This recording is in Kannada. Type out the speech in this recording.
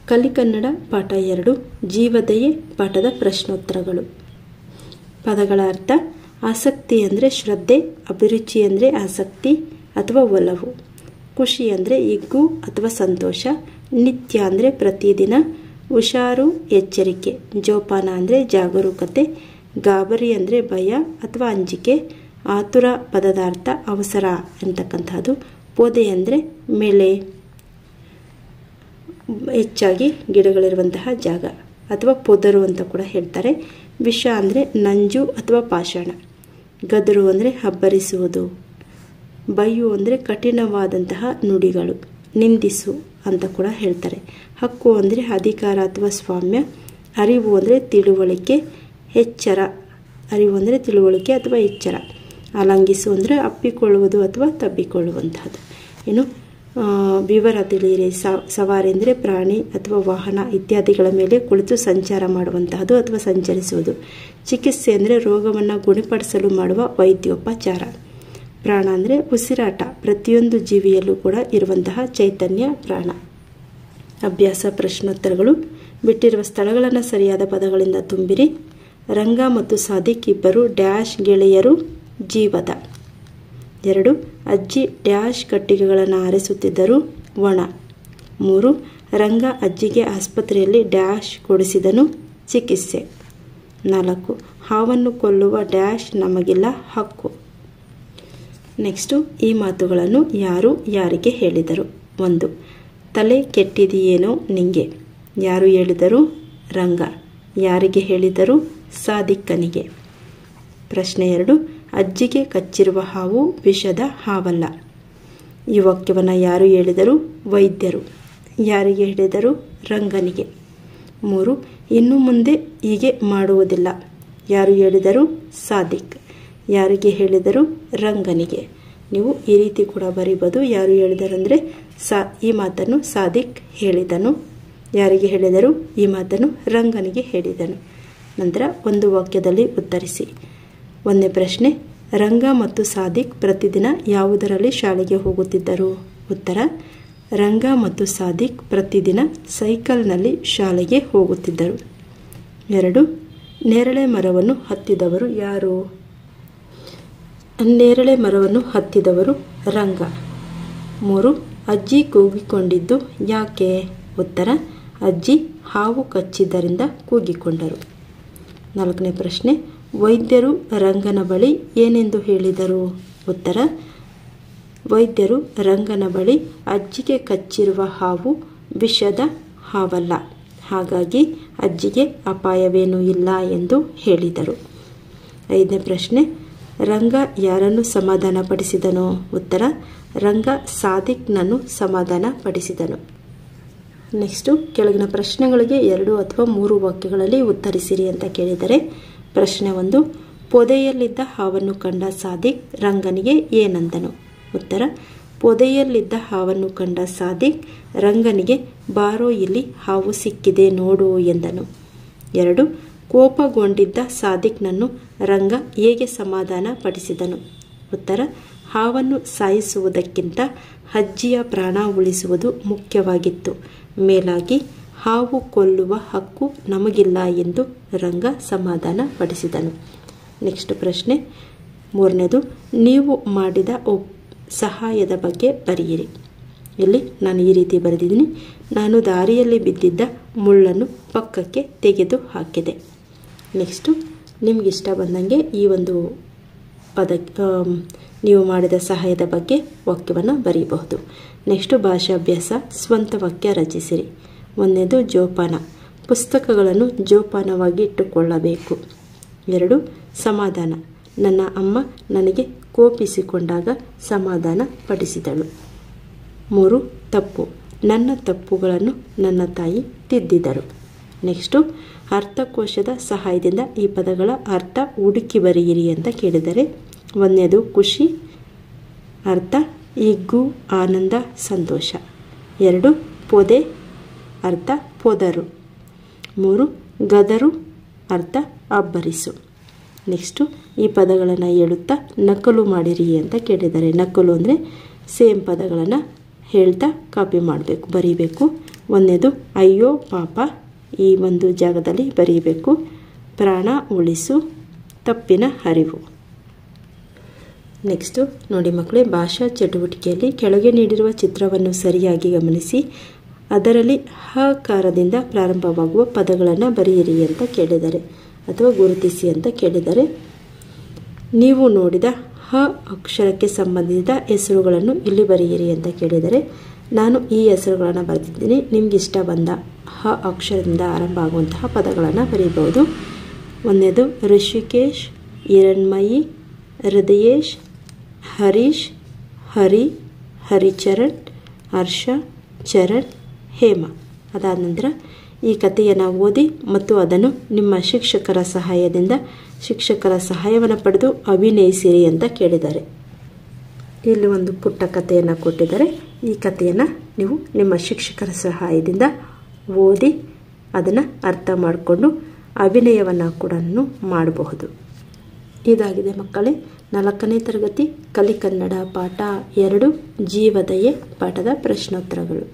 ಕಲಿಕನ್ನಡ ಪಾಠ 2 ಜೀವದಯೆ ಪಾಠದ ಪ್ರಶ್ನೋತ್ತರಗಳು. ಪದಗಳ ಅರ್ಥ: ಆಸಕ್ತಿ ಅಂದರೆ ಶ್ರದ್ಧೆ, ಅಭಿರುಚಿ ಅಂದರೆ ಆಸಕ್ತಿ ಅಥವಾ ಒಲವು, ಖುಷಿ ಅಂದರೆ ಹಿಗ್ಗು ಅಥವಾ ಸಂತೋಷ, ನಿತ್ಯ ಅಂದರೆ ಪ್ರತಿದಿನ, ಹುಷಾರು ಎಚ್ಚರಿಕೆ, ಜೋಪಾನ ಅಂದರೆ ಜಾಗರೂಕತೆ, ಗಾಬರಿ ಅಂದರೆ ಭಯ ಅಥವಾ ಅಂಜಿಕೆ, ಆತುರ ಪದದ ಅರ್ಥ ಅವಸರ ಅಂತಕ್ಕಂಥದ್ದು, ಪೊದೆ ಅಂದರೆ ಮೇಲೆ ಹೆಚ್ಚಾಗಿ ಗಿಡಗಳಿರುವಂತಹ ಜಾಗ ಅಥವಾ ಪೊದರು ಅಂತ ಕೂಡ ಹೇಳ್ತಾರೆ. ವಿಷ ಅಂದರೆ ನಂಜು ಅಥವಾ ಪಾಷಾಣ, ಗದರು ಅಂದರೆ ಹಬ್ಬರಿಸುವುದು, ಬೈಯು ಅಂದರೆ ಕಠಿಣವಾದಂತಹ ನುಡಿಗಳು, ನಿಂದಿಸು ಅಂತ ಕೂಡ ಹೇಳ್ತಾರೆ. ಹಕ್ಕು ಅಂದರೆ ಅಧಿಕಾರ ಅಥವಾ ಸ್ವಾಮ್ಯ, ಅರಿವು ಅಂದರೆ ತಿಳುವಳಿಕೆ, ಎಚ್ಚರ, ಅರಿವು ಅಂದರೆ ತಿಳುವಳಿಕೆ ಅಥವಾ ಎಚ್ಚರ, ಆಲಂಗಿಸು ಅಂದರೆ ಅಪ್ಪಿಕೊಳ್ಳುವುದು ಅಥವಾ ತಬ್ಬಿಕೊಳ್ಳುವಂತಹದ್ದು. ಇನ್ನು ವಿವರ ತಿಳಿಯಿರಿ. ಸವಾರಿ ಅಂದರೆ ಪ್ರಾಣಿ ಅಥವಾ ವಾಹನ ಇತ್ಯಾದಿಗಳ ಮೇಲೆ ಕುಳಿತು ಸಂಚಾರ ಮಾಡುವಂತಹದ್ದು ಅಥವಾ ಸಂಚರಿಸುವುದು. ಚಿಕಿತ್ಸೆ ಅಂದರೆ ರೋಗವನ್ನು ಗುಣಪಡಿಸಲು ಮಾಡುವ ವೈದ್ಯೋಪಚಾರ. ಪ್ರಾಣ ಅಂದರೆ ಉಸಿರಾಟ, ಪ್ರತಿಯೊಂದು ಜೀವಿಯಲ್ಲೂ ಕೂಡ ಇರುವಂತಹ ಚೈತನ್ಯ ಪ್ರಾಣ. ಅಭ್ಯಾಸ ಪ್ರಶ್ನೋತ್ತರಗಳು. ಬಿಟ್ಟಿರುವ ಸ್ಥಳಗಳನ್ನು ಸರಿಯಾದ ಪದಗಳಿಂದ ತುಂಬಿರಿ. ರಂಗ ಮತ್ತು ಸಾದಿಕ್ ಇಬ್ಬರು ಡ್ಯಾಶ್ ಗೆಳೆಯರು ಜೀವದ. 2. ಅಜ್ಜಿ ಡ್ಯಾಶ್ ಕಟ್ಟಿಗೆಗಳನ್ನು ಆರಿಸುತ್ತಿದ್ದರು ಒಣ. 3. ರಂಗ ಅಜ್ಜಿಗೆ ಆಸ್ಪತ್ರೆಯಲ್ಲಿ ಡ್ಯಾಶ್ ಕೊಡಿಸಿದನು ಚಿಕಿತ್ಸೆ. 4. ಹಾವನ್ನು ಕೊಲ್ಲುವ ಡ್ಯಾಶ್ ನಮಗಿಲ್ಲ ಹಕ್ಕು. ನೆಕ್ಸ್ಟು ಈ ಮಾತುಗಳನ್ನು ಯಾರು ಯಾರಿಗೆ ಹೇಳಿದರು. 1. ತಲೆ ಕೆಟ್ಟಿದೆಯೇನೋ ನಿಂಗೆ. ಯಾರು ಹೇಳಿದರು? ರಂಗ. ಯಾರಿಗೆ ಹೇಳಿದರು? ಸಾದಿಕ್ಕನಿಗೆ. ಪ್ರಶ್ನೆ 2. ಅಜ್ಜಿಗೆ ಕಚ್ಚಿರುವ ಹಾವು ವಿಷದ ಹಾವಲ್ಲ. ಈ ವಾಕ್ಯವನ್ನು ಯಾರು ಹೇಳಿದರು? ವೈದ್ಯರು. ಯಾರಿಗೆ ಹೇಳಿದರು? ರಂಗನಿಗೆ. 3. ಇನ್ನು ಮುಂದೆ ಹೀಗೆ ಮಾಡುವುದಿಲ್ಲ. ಯಾರು ಹೇಳಿದರು? ಸಾದಿಕ್. ಯಾರಿಗೆ ಹೇಳಿದರು? ರಂಗನಿಗೆ. ನೀವು ಈ ರೀತಿ ಕೂಡ ಬರೀಬೋದು. ಯಾರು ಹೇಳಿದರು ಅಂದರೆ ಈ ಮಾತನ್ನು ಸಾದಿಕ್ ಹೇಳಿದನು. ಯಾರಿಗೆ ಹೇಳಿದರು? ಈ ಮಾತನ್ನು ರಂಗನಿಗೆ ಹೇಳಿದನು. ನಂತರ ಒಂದು ವಾಕ್ಯದಲ್ಲಿ ಉತ್ತರಿಸಿ. 1ನೇ ಪ್ರಶ್ನೆ: ರಂಗ ಮತ್ತು ಸಾದಿಕ್ ಪ್ರತಿದಿನ ಯಾವುದರಲ್ಲಿ ಶಾಲೆಗೆ ಹೋಗುತ್ತಿದ್ದರು? ಉತ್ತರ: ರಂಗ ಮತ್ತು ಸಾದಿಕ್ ಪ್ರತಿದಿನ ಸೈಕಲ್ನಲ್ಲಿ ಶಾಲೆಗೆ ಹೋಗುತ್ತಿದ್ದರು. 2. ನೇರಳೆ ಮರವನ್ನು ಹತ್ತಿದವರು ಯಾರು? ನೇರಳೆ ಮರವನ್ನು ಹತ್ತಿದವರು ರಂಗ. 3. ಅಜ್ಜಿ ಕೂಗಿಕೊಂಡಿದ್ದು ಯಾಕೆ? ಉತ್ತರ: ಅಜ್ಜಿ ಹಾವು ಕಚ್ಚಿದ್ದರಿಂದ ಕೂಗಿಕೊಂಡರು. 4ನೇ ಪ್ರಶ್ನೆ: ವೈದ್ಯರು ರಂಗನ ಬಳಿ ಏನೆಂದು ಹೇಳಿದರು? ಉತ್ತರ: ವೈದ್ಯರು ರಂಗನ ಬಳಿ ಅಜ್ಜಿಗೆ ಕಚ್ಚಿರುವ ಹಾವು ವಿಷದ ಹಾವಲ್ಲ, ಹಾಗಾಗಿ ಅಜ್ಜಿಗೆ ಅಪಾಯವೇನೂ ಇಲ್ಲ ಎಂದು ಹೇಳಿದರು. 5ನೇ ಪ್ರಶ್ನೆ: ರಂಗ ಯಾರನ್ನು ಸಮಾಧಾನ ಪಡಿಸಿದನು? ಉತ್ತರ: ರಂಗ ಸಾದಿಕ್ನನ್ನು ಸಮಾಧಾನ ಪಡಿಸಿದನು. ನೆಕ್ಸ್ಟು ಕೆಳಗಿನ ಪ್ರಶ್ನೆಗಳಿಗೆ 2 ಅಥವಾ 3 ವಾಕ್ಯಗಳಲ್ಲಿ ಉತ್ತರಿಸಿರಿ ಅಂತ ಕೇಳಿದರೆ. ಪ್ರಶ್ನೆ 1: ಪೊದೆಯಲ್ಲಿದ್ದ ಹಾವನ್ನು ಕಂಡ ಸಾದಿಕ್ ರಂಗನಿಗೆ ಏನಂದನು? ಉತ್ತರ: ಪೊದೆಯಲ್ಲಿದ್ದ ಹಾವನ್ನು ಕಂಡ ಸಾದಿಕ್ ರಂಗನಿಗೆ ಬಾರೋ ಇಲ್ಲಿ ಹಾವು ಸಿಕ್ಕಿದೆ ನೋಡು ಎಂದನು. 2. ಕೋಪಗೊಂಡಿದ್ದ ಸಾದಿಕ್ನನ್ನು ರಂಗ ಹೇಗೆ ಸಮಾಧಾನ ಪಡಿಸಿದನು? ಉತ್ತರ: ಹಾವನ್ನು ಸಾಯಿಸುವುದಕ್ಕಿಂತ ಅಜ್ಜಿಯ ಪ್ರಾಣ ಉಳಿಸುವುದು ಮುಖ್ಯವಾಗಿತ್ತು, ಮೇಲಾಗಿ ಹಾವು ಕೊಲ್ಲುವ ಹಕ್ಕು ನಮಗಿಲ್ಲ ಎಂದು ರಂಗ ಸಮಾಧಾನ ಪಡಿಸಿದನು. ನೆಕ್ಸ್ಟ್ ಪ್ರಶ್ನೆ 3ನೇದು: ನೀವು ಮಾಡಿದ ಸಹಾಯದ ಬಗ್ಗೆ ಬರೆಯಿರಿ. ಇಲ್ಲಿ ನಾನು ಈ ರೀತಿ ಬರೆದಿದ್ದೀನಿ. ನಾನು ದಾರಿಯಲ್ಲಿ ಬಿದ್ದಿದ್ದ ಮುಳ್ಳನ್ನು ಪಕ್ಕಕ್ಕೆ ತೆಗೆದು ಹಾಕಿದೆ. ನೆಕ್ಸ್ಟು ನಿಮಗಿಷ್ಟ ಬಂದಂಗೆ ಈ ಒಂದು ನೀವು ಮಾಡಿದ ಸಹಾಯದ ಬಗ್ಗೆ ವಾಕ್ಯವನ್ನು ಬರೀಬಹುದು. ನೆಕ್ಸ್ಟು ಭಾಷಾಭ್ಯಾಸ. ಸ್ವಂತ ವಾಕ್ಯ ರಚಿಸಿರಿ. 1ನೇದು ಜೋಪಾನ, ಪುಸ್ತಕಗಳನ್ನು ಜೋಪಾನವಾಗಿ ಇಟ್ಟುಕೊಳ್ಳಬೇಕು. 2. ಸಮಾಧಾನ, ನನ್ನ ಅಮ್ಮ ನನಗೆ ಕೋಪಿಸಿಕೊಂಡಾಗ ಸಮಾಧಾನ ಪಡಿಸಿದಳು. 3. ತಪ್ಪು, ನನ್ನ ತಪ್ಪುಗಳನ್ನು ನನ್ನ ತಾಯಿ ತಿದ್ದಿದರು. ನೆಕ್ಸ್ಟು ಅರ್ಥಕೋಶದ ಸಹಾಯದಿಂದ ಈ ಪದಗಳ ಅರ್ಥ ಹುಡುಕಿ ಬರೆಯಿರಿ ಅಂತ ಕೇಳಿದರೆ. 1ನೇದು ಖುಷಿ, ಅರ್ಥ ಹಿಗ್ಗು, ಆನಂದ, ಸಂತೋಷ. 2. ಪೊದೆ, ಅರ್ಥ ಪೊದರು. 3. ಗದರು, ಅರ್ಥ ಅಬ್ಬರಿಸು. ನೆಕ್ಸ್ಟು ಈ ಪದಗಳನ್ನು ಹೇಳುತ್ತಾ ನಕಲು ಮಾಡಿರಿ ಅಂತ ಕೇಳಿದ್ದಾರೆ. ನಕಲು ಅಂದರೆ ಸೇಮ್ ಪದಗಳನ್ನು ಹೇಳ್ತಾ ಕಾಪಿ ಮಾಡಬೇಕು, ಬರೀಬೇಕು. ಒಂದನೇದು ಅಯ್ಯೋ ಪಾಪ, ಈ ಒಂದು ಜಾಗದಲ್ಲಿ ಬರೀಬೇಕು. ಪ್ರಾಣ ಉಳಿಸು, ತಪ್ಪಿನ ಅರಿವು. ನೆಕ್ಸ್ಟು ನೋಡಿ ಮಕ್ಕಳೇ, ಭಾಷಾ ಚಟುವಟಿಕೆಯಲ್ಲಿ ಕೆಳಗೆ ನೀಡಿರುವ ಚಿತ್ರವನ್ನು ಸರಿಯಾಗಿ ಗಮನಿಸಿ. ಅದರಲ್ಲಿ ಹಕಾರದಿಂದ ಪ್ರಾರಂಭವಾಗುವ ಪದಗಳನ್ನು ಬರೆಯಿರಿ ಅಂತ ಕೇಳಿದ್ದಾರೆ, ಅಥವಾ ಗುರುತಿಸಿ ಅಂತ ಕೇಳಿದ್ದಾರೆ. ನೀವು ನೋಡಿದ ಹ ಅಕ್ಷರಕ್ಕೆ ಸಂಬಂಧಿಸಿದ ಹೆಸರುಗಳನ್ನು ಇಲ್ಲಿ ಬರೆಯಿರಿ ಅಂತ ಕೇಳಿದರೆ, ನಾನು ಈ ಹೆಸರುಗಳನ್ನು ಬರೆದಿದ್ದೀನಿ. ನಿಮ್ಗೆ ಇಷ್ಟ ಬಂದ ಹ ಅಕ್ಷರದಿಂದ ಆರಂಭ ಆಗುವಂತಹ ಪದಗಳನ್ನು ಬರೀಬಹುದು. ಒಂದನೇದು ಋಷಿಕೇಶ್, ಹಿರಣ್ಮಯಿ, ಹೃದಯೇಶ್, ಹರೀಶ್, ಹರಿ, ಹರಿಚರಣ್, ಹರ್ಷ, ಚರಣ್, ಹೇಮ. ಅದಾದ ನಂತರ ಈ ಕಥೆಯನ್ನು ಓದಿ ಮತ್ತು ಅದನ್ನು ನಿಮ್ಮ ಶಿಕ್ಷಕರ ಸಹಾಯವನ್ನು ಪಡೆದು ಅಭಿನಯಿಸಿರಿ ಅಂತ ಕೇಳಿದ್ದಾರೆ. ಇಲ್ಲಿ ಒಂದು ಪುಟ್ಟ ಕಥೆಯನ್ನು ಕೊಟ್ಟಿದ್ದಾರೆ. ಈ ಕಥೆಯನ್ನು ನೀವು ನಿಮ್ಮ ಶಿಕ್ಷಕರ ಸಹಾಯದಿಂದ ಓದಿ ಅದನ್ನು ಅರ್ಥ ಮಾಡಿಕೊಂಡು ಅಭಿನಯವನ್ನು ಕೂಡ ಮಾಡಬಹುದು. ಇದಾಗಿದೆ ಮಕ್ಕಳೇ 4ನೇ ತರಗತಿ ಕಲಿ ಕನ್ನಡ ಪಾಠ 2 ಜೀವದಯೆ ಪಾಠದ ಪ್ರಶ್ನೋತ್ತರಗಳು.